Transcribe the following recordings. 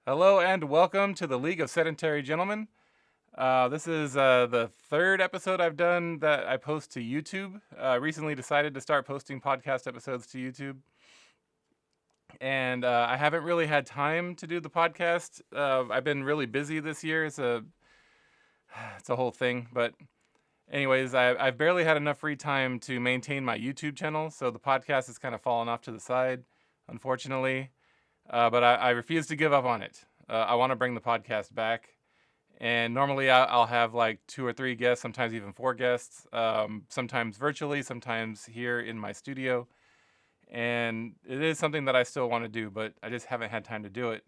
Hello and welcome to the League of Sedentary Gentlemen. This is the third episode I've done that I post to YouTube. I recently decided to start posting podcast episodes to YouTube. And I haven't really had time to do the podcast. I've been really busy this year. It's a whole thing. But anyways, I've barely had enough free time to maintain my YouTube channel. So the podcast has kind of fallen off to the side, unfortunately. But I refuse to give up on it. I want to bring the podcast back. And normally I'll have like 2 or 3 guests, sometimes even 4 guests, sometimes virtually, sometimes here in my studio. And it is something that I still want to do, but I just haven't had time to do it.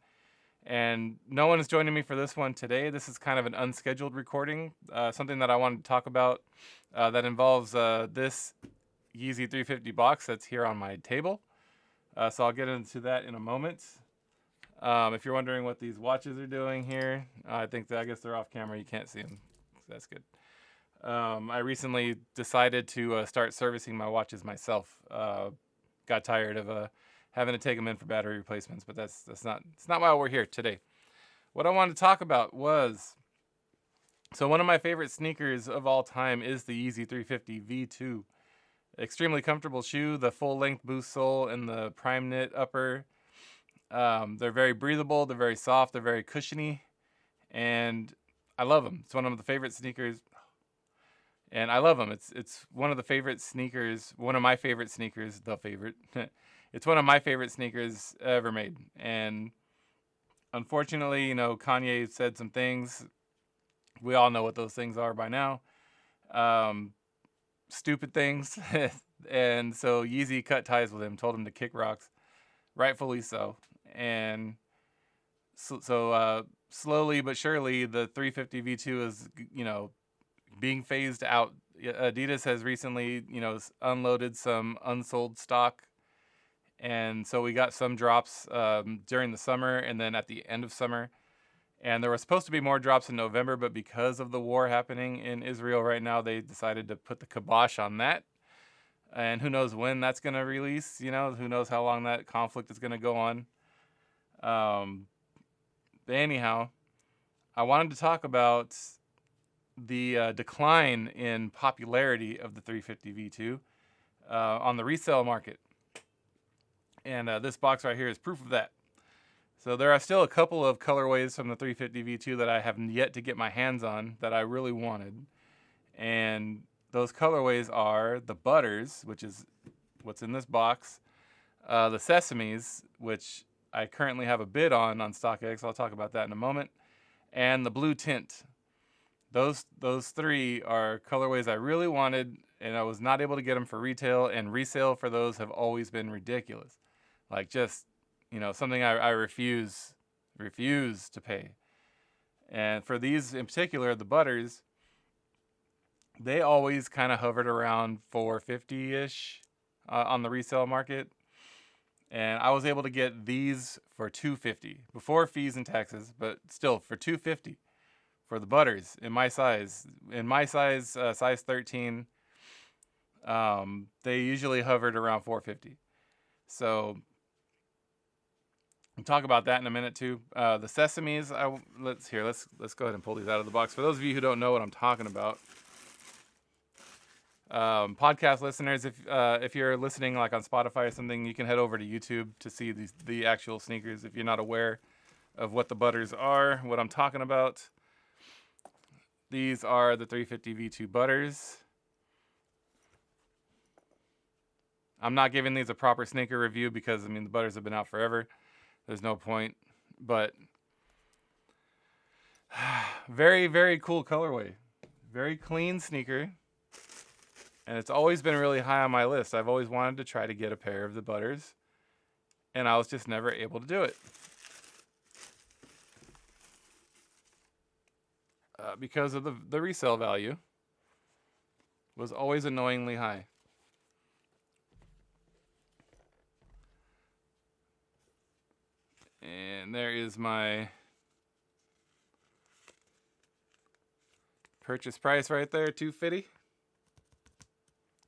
And no one is joining me for this one today. This is kind of an unscheduled recording, something that I wanted to talk about that involves this Yeezy 350 box that's here on my table. So I'll get into that in a moment. If you're wondering what these watches are doing here, I guess they're off camera. You can't see them. That's good. I recently decided to start servicing my watches myself. Got tired of having to take them in for battery replacements, but it's not why we're here today. What I wanted to talk about was, so one of my favorite sneakers of all time is the Yeezy 350 V2. Extremely comfortable shoe, the full length boost sole and the prime knit upper. They're very breathable, they're very soft, they're very cushiony, and I love them. It's one of the favorite sneakers, and I love them. It's one of the favorite sneakers, one of my favorite sneakers, the favorite. It's one of my favorite sneakers ever made, and unfortunately, Kanye said some things. We all know what those things are by now. Stupid things. And so Yeezy cut ties with him, told him to kick rocks, rightfully so. And so slowly but surely the 350 V2 is being phased out. Adidas has recently unloaded some unsold stock, and so we got some drops during the summer and then at the end of summer. And there were supposed to be more drops in November, but because of the war happening in Israel right now, they decided to put the kibosh on that. And who knows when that's going to release, who knows how long that conflict is going to go on. Anyhow, I wanted to talk about the decline in popularity of the 350 V2 on the resale market. And this box right here is proof of that. So there are still a couple of colorways from the 350 V2 that I have yet to get my hands on that I really wanted. And those colorways are the Butters, which is what's in this box, the Sesames, which I currently have a bid on StockX. I'll talk about that in a moment, and the Blue Tint. Those 3 are colorways I really wanted, and I was not able to get them for retail, and resale for those have always been ridiculous. Like just something I refuse to pay. And for these in particular, the Butters, they always kind of hovered around $450-ish on the resale market. And I was able to get these for $250 before fees and taxes, but still for $250 for the Butters in my size. In my size, size 13, they usually hovered around $450. So we'll talk about that in a minute too. The Sesames, let's go ahead and pull these out of the box. For those of you who don't know what I'm talking about, podcast listeners, if you're listening like on Spotify or something, you can head over to YouTube to see the actual sneakers. If you're not aware of what the Butters are, what I'm talking about, these are the 350 V2 Butters. I'm not giving these a proper sneaker review because the Butters have been out forever. There's no point, but very, very cool colorway. Very clean sneaker. And it's always been really high on my list. I've always wanted to try to get a pair of the Butters, and I was just never able to do it. Because of the resale value was always annoyingly high. And there is my purchase price right there, $250.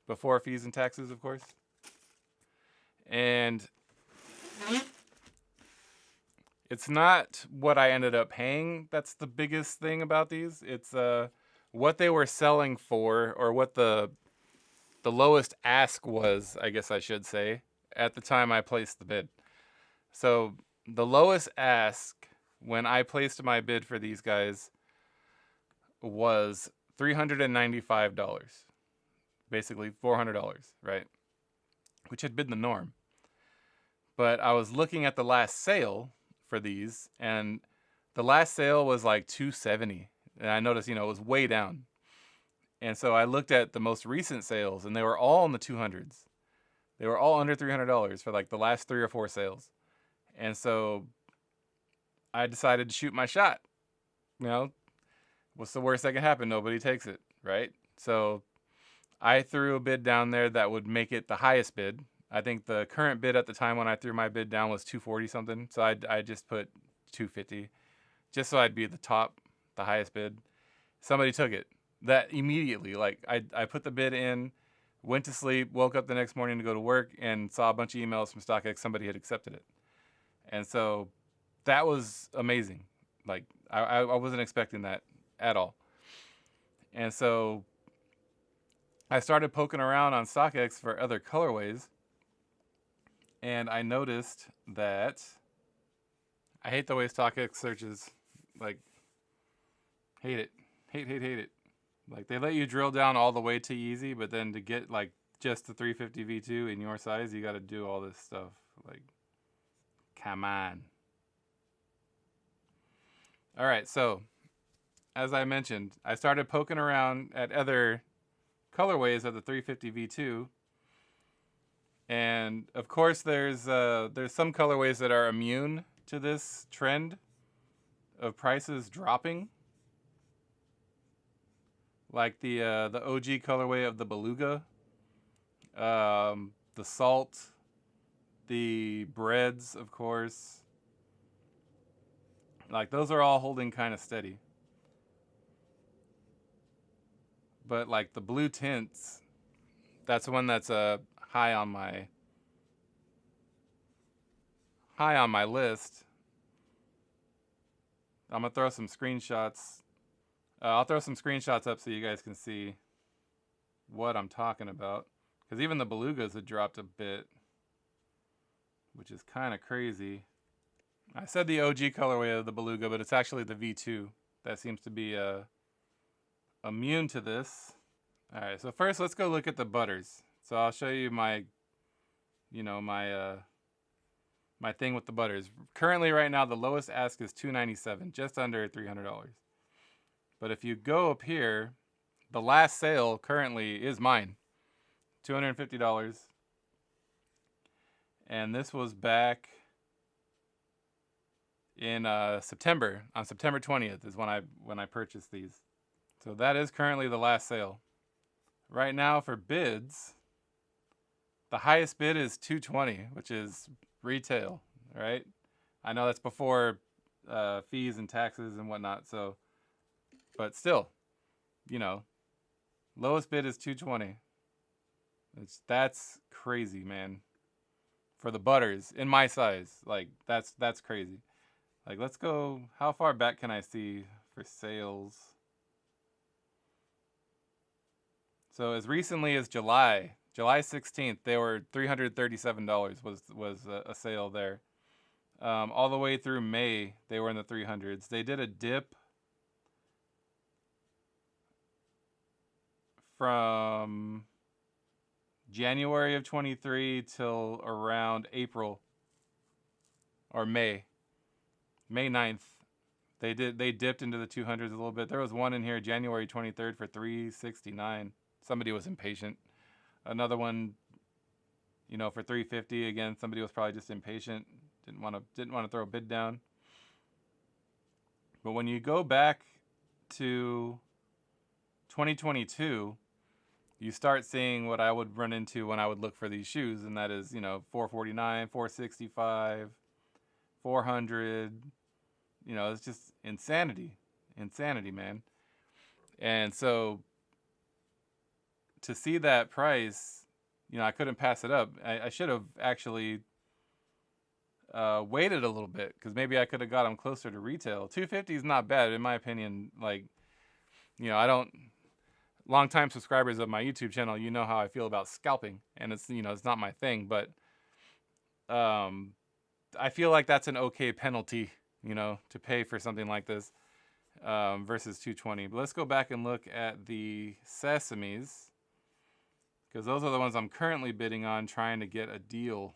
Before fees and taxes, of course. And it's not what I ended up paying that's the biggest thing about these. It's what they were selling for, or what the lowest ask was, I guess I should say, at the time I placed the bid. So the lowest ask when I placed my bid for these guys was $395, basically $400, right? Which had been the norm. But I was looking at the last sale for these, and the last sale was like $270, and I noticed, it was way down. And so I looked at the most recent sales, and they were all in the 200s. They were all under $300 for like the last 3 or 4 sales. And so I decided to shoot my shot. What's the worst that can happen? Nobody takes it, right? So I threw a bid down there that would make it the highest bid. I think the current bid at the time when I threw my bid down was 240 something. So I just put 250 just so I'd be the highest bid. Somebody took it that immediately. Like I put the bid in, went to sleep, woke up the next morning to go to work, and saw a bunch of emails from StockX. Somebody had accepted it. And so that was amazing. Like I wasn't expecting that at all. And so I started poking around on StockX for other colorways, and I noticed that I hate the way StockX searches. Like, hate it. Hate it. Like, they let you drill down all the way to Yeezy, but then to get, like, just the 350 V2 in your size, you got to do all this stuff. Like, come on. All right, so as I mentioned, I started poking around at other colorways of the 350 V2, and of course there's some colorways that are immune to this trend of prices dropping, like the OG colorway of the Beluga, the Salt, the Breads, of course. Like, those are all holding kind of steady. But like the blue tints, that's one that's high on my list. I'm gonna throw some screenshots. I'll throw some screenshots up so you guys can see what I'm talking about. Because even the Belugas had dropped a bit, which is kind of crazy. I said the OG colorway of the Beluga, but it's actually the V2 that seems to be immune to this. All right, so first let's go look at the butters. So I'll show you my thing with the butters. Currently, right now, the lowest ask is $297, just under $300. But if you go up here, the last sale currently is mine, $250. And this was back in September. On September 20th is when I purchased these. So that is currently the last sale. Right now for bids, the highest bid is $220, which is retail, right? I know that's before fees and taxes and whatnot. So, but still, lowest bid is $220. That's crazy, man. For the butters in my size, like that's crazy. Like, let's go. How far back can I see for sales? So as recently as July 16th, they were $337 was a sale there. All the way through May, they were in the 300s. They did a dip from January of 23 till around April or May 9th. They dipped into the 200s a little bit. There was one in here January 23rd for $369. Somebody was impatient. Another one, for $350. Again, somebody was probably just impatient. Didn't want to throw a bid down. But when you go back to 2022, you start seeing what I would run into when I would look for these shoes, and that is, $449, $465, $400. It's just insanity, man. And so to see that price, I couldn't pass it up. I should have actually waited a little bit because maybe I could have got them closer to retail. 250 is not bad in my opinion. Like, I don't. Long-time subscribers of my YouTube channel, you know how I feel about scalping, and it's not my thing, but I feel like that's an okay penalty, to pay for something like this, versus 220. But let's go back and look at the sesames, because those are the ones I'm currently bidding on, trying to get a deal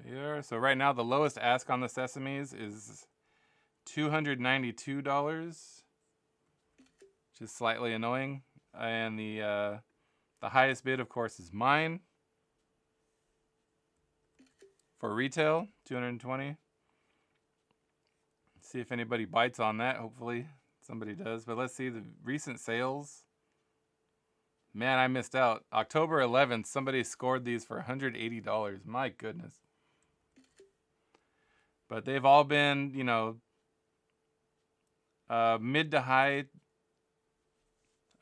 here. So right now, the lowest ask on the sesames is $292, which is slightly annoying. And the highest bid, of course, is mine for retail, $220. See if anybody bites on that. Hopefully somebody does. But let's see the recent sales. Man, I missed out. October 11th, somebody scored these for $180. My goodness. But they've all been, mid to high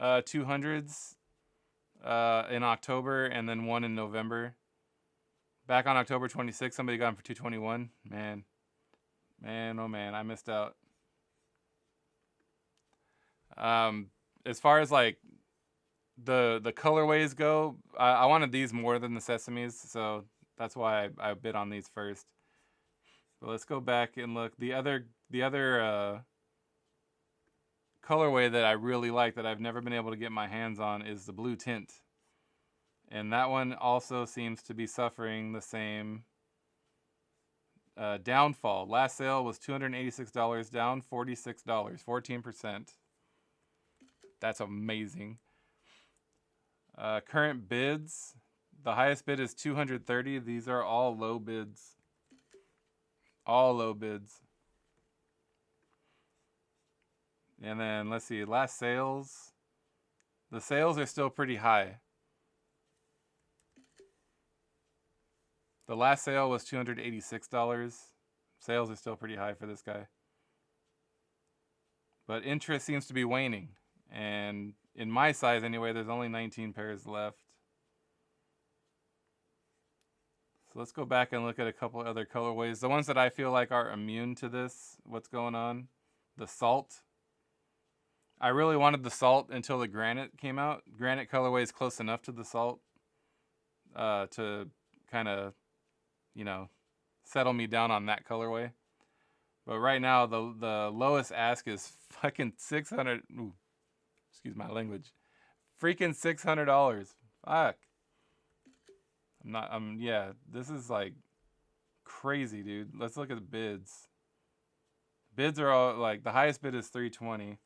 200s in October, and then one in November. Back on October 26th, somebody got them for $221. Man, oh man, I missed out. As far as like the colorways go, I wanted these more than the sesames, so that's why I bid on these first. But let's go back and look. The other colorway that I really like that I've never been able to get my hands on is the blue tint. And that one also seems to be suffering the same downfall. Last sale was $286, down $46, 14%. That's amazing. Current bids, the highest bid is $230. These are all low bids. All low bids. And then let's see, last sales. The sales are still pretty high. The last sale was $286. Sales are still pretty high for this guy. But interest seems to be waning. And in my size anyway, there's only 19 pairs left. So let's go back and look at a couple other colorways. The ones that I feel like are immune to this, what's going on. The salt. I really wanted the salt until the granite came out. Granite colorway is close enough to the salt to kind of, settle me down on that colorway. But right now, the lowest ask is fucking $600. Ooh, excuse my language. Freaking $600. Fuck. Yeah, this is like crazy, dude. Let's look at the bids. Bids are all like, the highest bid is $320.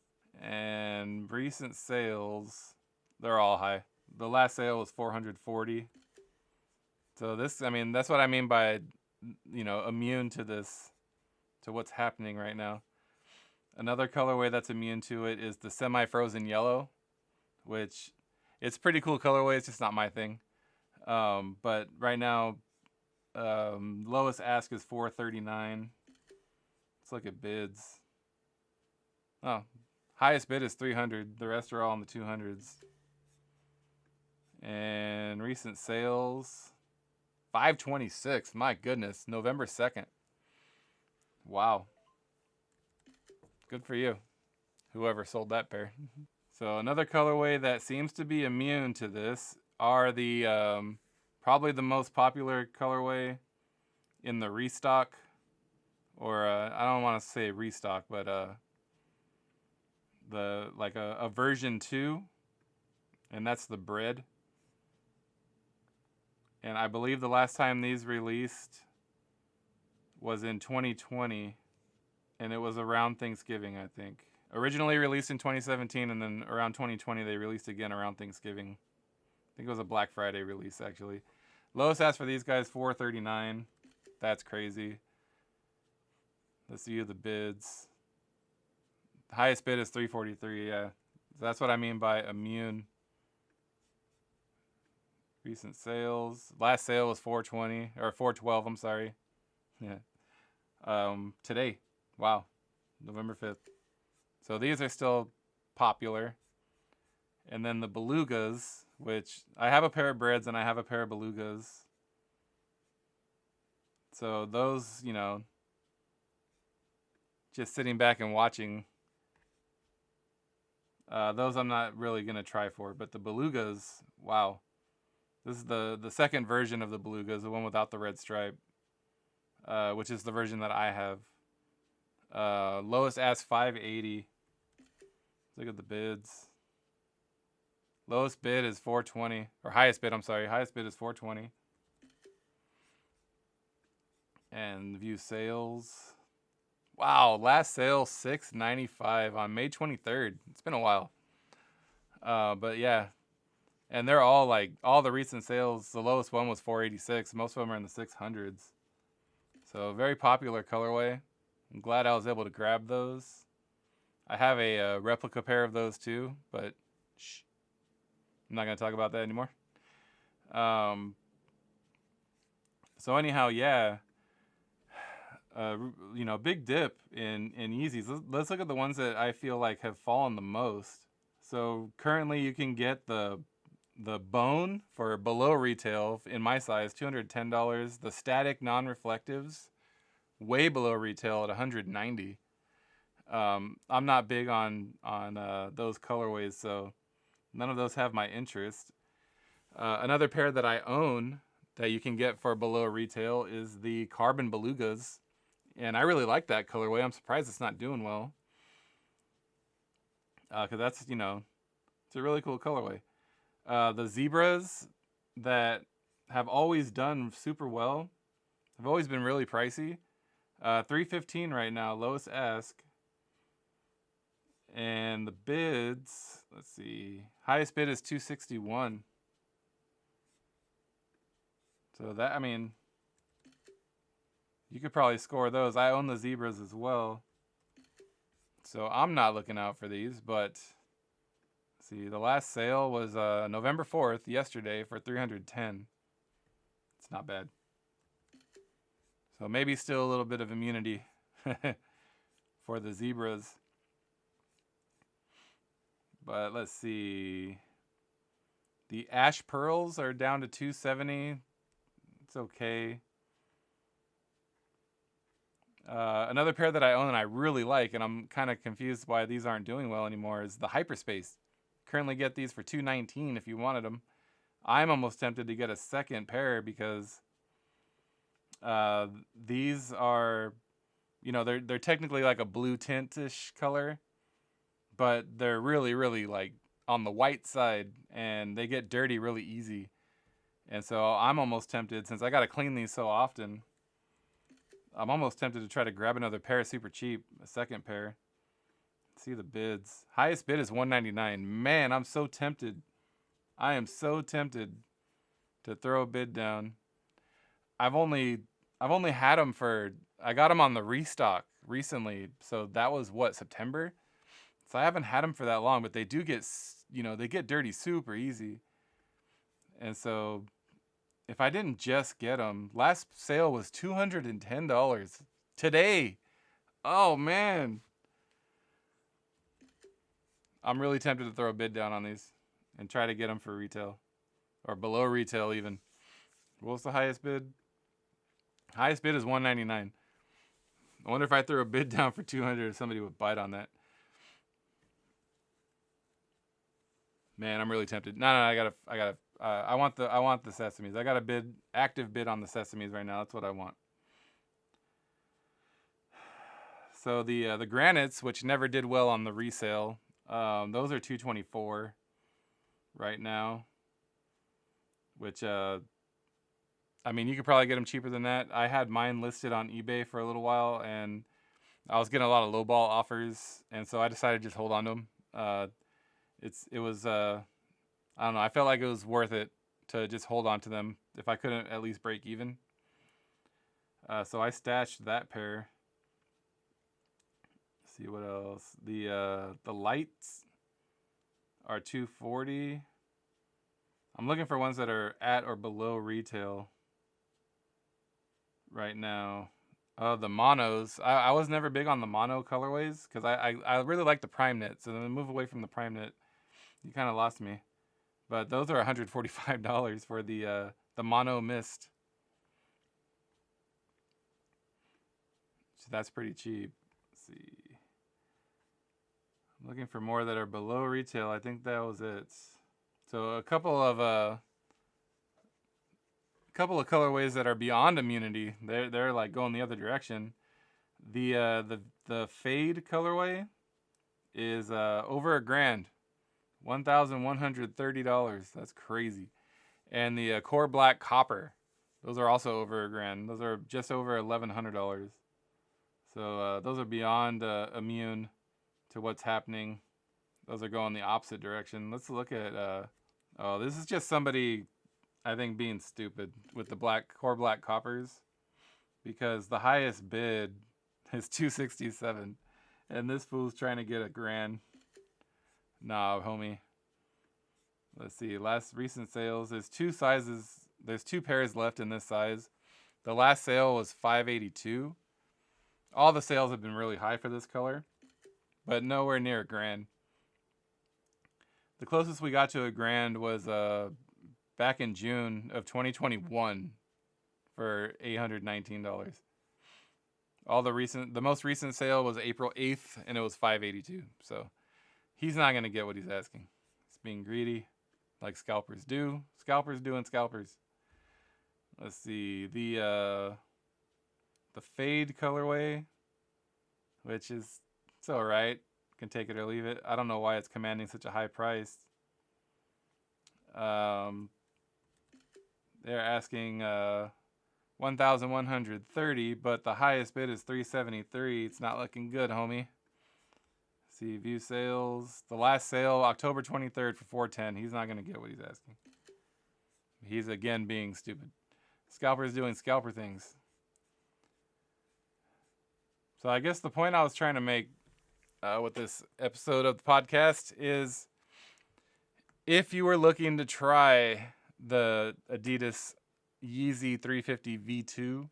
And recent sales, they're all high. The last sale was $440. So this, that's what I mean by, immune to this, to what's happening right now. Another colorway that's immune to it is the semi-frozen yellow, which it's pretty cool colorway. It's just not my thing. But right now, lowest ask is $439. Let's look at bids. Oh, highest bid is $300. The rest are all in the 200s. And recent sales, $526. My goodness, November 2nd. Wow. Good for you, whoever sold that pair. So another colorway that seems to be immune to this are the probably the most popular colorway in the restock, or I don't want to say restock, but a version 2, and that's the bread. And I believe the last time these released was in 2020, and it was around Thanksgiving, I think. Originally released in 2017, and then around 2020 they released again around Thanksgiving. I think it was a Black Friday release, actually. Lowest ask for these guys, $439. That's crazy. Let's view the bids. The highest bid is $343, yeah. So that's what I mean by immune. Recent sales. Last sale was $420, or $412, I'm sorry. Yeah. Today. Wow. November 5th. So these are still popular. And then the belugas, which I have a pair of breads and I have a pair of belugas. So those, just sitting back and watching. Those I'm not really going to try for, but the belugas, wow. This is the second version of the belugas, the one without the red stripe, which is the version that I have. Lowest ask 580. Look at the bids. Lowest bid is 420, or highest bid, I'm sorry. Highest bid is 420. And view sales. Wow, last sale $695 on May 23rd. It's been a while. But yeah. And they're all like, all the recent sales, the lowest one was 486. Most of them are in the 600s. So very popular colorway. I'm glad I was able to grab those. I have a replica pair of those too, but shh. I'm not going to talk about that anymore. So anyhow, yeah. Big dip in Yeezys. Let's look at the ones that I feel like have fallen the most. So currently you can get the bone for below retail in my size, $210. The static non-reflectives, way below retail at $190. I'm not big on those colorways, so none of those have my interest. Another pair that I own that you can get for below retail is the Carbon Belugas. And I really like that colorway. I'm surprised it's not doing well. Because that's, it's a really cool colorway. The Zebras that have always done super well have always been really pricey. $315 right now, lowest ask. And the bids, let's see, highest bid is $261. So that, I mean, you could probably score those. I own the Zebras as well. So I'm not looking out for these, but see, the last sale was November 4th, yesterday, for $310. It's not bad. So maybe still a little bit of immunity for the Zebras. But let's see. The Ash Pearls are down to $270. It's okay. Another pair that I own and I really like, and I'm kind of confused why these aren't doing well anymore, is the Hyperspace. Currently get these for $219 if you wanted them. I'm almost tempted to get a second pair because these are, they're technically like a blue tint-ish color, but they're really, really like on the white side, and they get dirty really easy. And so I'm almost tempted, since I got to clean these so often, I'm almost tempted to try to grab another pair super cheap, a second pair. Let's see the bids. Highest bid is $199. Man, I'm so tempted. I am so tempted to throw a bid down. I've only had them I got them on the restock recently. So that was September? So I haven't had them for that long, but they do get, they get dirty super easy. And so if I didn't just get them, last sale was $210 today. Oh, man. I'm really tempted to throw a bid down on these and try to get them for retail or below retail even. What's the highest bid? Highest bid is $199. I wonder if I threw a bid down for $200 if somebody would bite on that. Man, I'm really tempted. No, I want the sesames. I got a active bid on the sesames right now. That's what I want. So the granites, which never did well on the resale, those are $224 right now. Which you could probably get them cheaper than that. I had mine listed on eBay for a little while, and I was getting a lot of lowball offers, and so I decided to just hold on to them. It was I don't know. I felt like it was worth it to just hold on to them if I couldn't at least break even. So I stashed that pair. Let's see what else. The lights are $240. I'm looking for ones that are at or below retail right now. The monos. I was never big on the mono colorways because I really like the prime knit. So then to move away from the prime knit, you kind of lost me. But those are $145 for the mono mist. So that's pretty cheap. Let's see. I'm looking for more that are below retail. I think that was it. So a couple of colorways that are beyond immunity. They're like going the other direction. The fade colorway is over $1,000, $1,130. That's crazy. And the core black copper, those are also over $1,000. Those are just over $1,100. So those are beyond immune to what's happening. Those are going the opposite direction. Let's look at. Oh, this is just somebody, I think, being stupid with the core black coppers, because the highest bid is $267, and this fool's trying to get $1,000. Nah, homie. Let's see. Last recent sales. There's two sizes. There's two pairs left in this size. The last sale was $582. All the sales have been really high for this color, but nowhere near $1,000. The closest we got to $1,000 was back in June of 2021 for $819. The most recent sale was April 8th, and it was $582. So he's not gonna get what he's asking. He's being greedy, like scalpers do. Scalpers doing scalpers. Let's see, the fade colorway, which is, it's all right. Can take it or leave it. I don't know why it's commanding such a high price. They're asking $1,130, but the highest bid is $373. It's not looking good, homie. See, view sales. The last sale, October 23rd for $410. He's not gonna get what he's asking. He's again being stupid. Scalper's doing scalper things. So I guess the point I was trying to make with this episode of the podcast is, if you were looking to try the Adidas Yeezy 350 V2,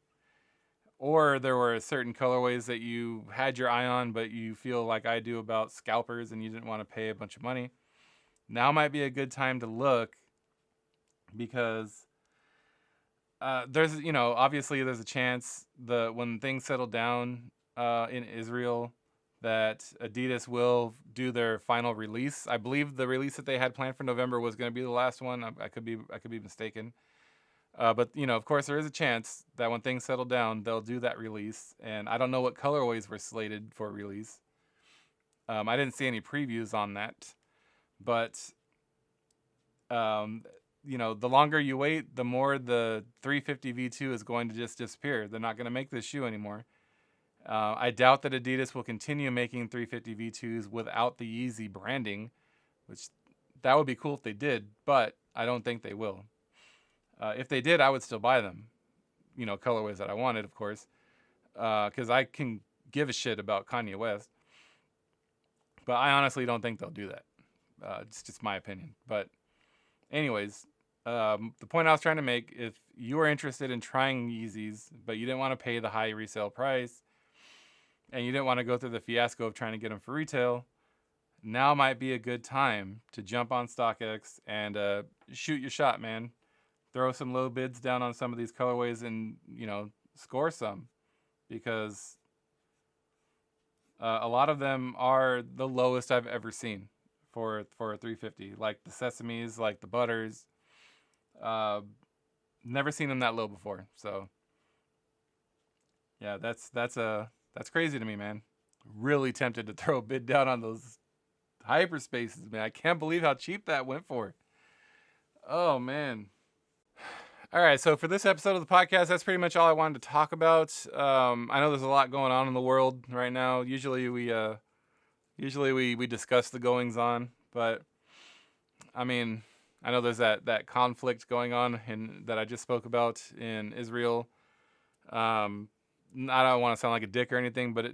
or there were certain colorways that you had your eye on, but you feel like I do about scalpers and you didn't want to pay a bunch of money, now might be a good time to look, because there's, obviously there's a chance when things settle down in Israel, that Adidas will do their final release. I believe the release that they had planned for November was going to be the last one. I could be mistaken. But of course, there is a chance that when things settle down, they'll do that release. And I don't know what colorways were slated for release. I didn't see any previews on that. But the longer you wait, the more the 350 V2 is going to just disappear. They're not going to make this shoe anymore. I doubt that Adidas will continue making 350 V2s without the Yeezy branding, which that would be cool if they did, but I don't think they will. If they did, I would still buy them, colorways that I wanted, of course, because I can give a shit about Kanye West. But I honestly don't think they'll do that. It's just my opinion. But anyways, the point I was trying to make, if you were interested in trying Yeezys, but you didn't want to pay the high resale price, and you didn't want to go through the fiasco of trying to get them for retail, now might be a good time to jump on StockX and shoot your shot, man. Throw some low bids down on some of these colorways and, score some. Because a lot of them are the lowest I've ever seen for a 350. Like the Sesames, like the Butters. Never seen them that low before. So, yeah, that's crazy to me, man. Really tempted to throw a bid down on those hyperspaces, man. I can't believe how cheap that went for. Oh, man. All right, so for this episode of the podcast, that's pretty much all I wanted to talk about. I know there's a lot going on in the world right now. Usually we discuss the goings on, but I mean, I know there's that conflict going on that I just spoke about in Israel. I don't want to sound like a dick or anything, but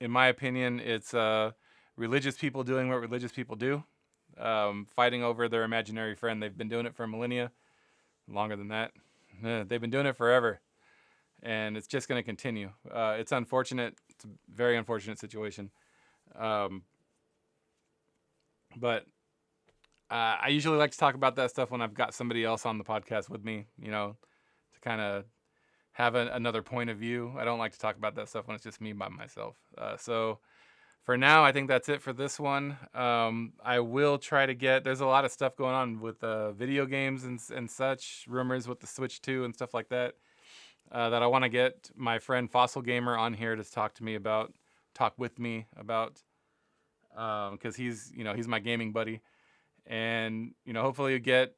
in my opinion, it's religious people doing what religious people do, fighting over their imaginary friend. They've been doing it for millennia. Longer than that. They've been doing it forever, and it's just going to continue. It's unfortunate. It's a very unfortunate situation. But I usually like to talk about that stuff when I've got somebody else on the podcast with me, to kind of have another point of view. I don't like to talk about that stuff when it's just me by myself. So for now, I think that's it for this one. I will try to get. There's a lot of stuff going on with video games and such. Rumors with the Switch 2 and stuff like that. That I want to get my friend Fossil Gamer on here to talk with me about, because he's my gaming buddy, and hopefully get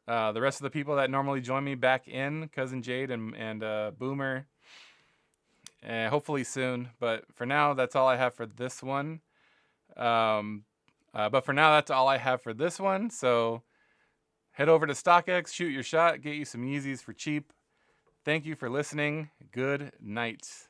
the rest of the people that normally join me back in, Cousin Jade and Boomer, hopefully soon. But for now, that's all I have for this one. So head over to StockX, shoot your shot, get you some Yeezys for cheap. Thank you for listening. Good night.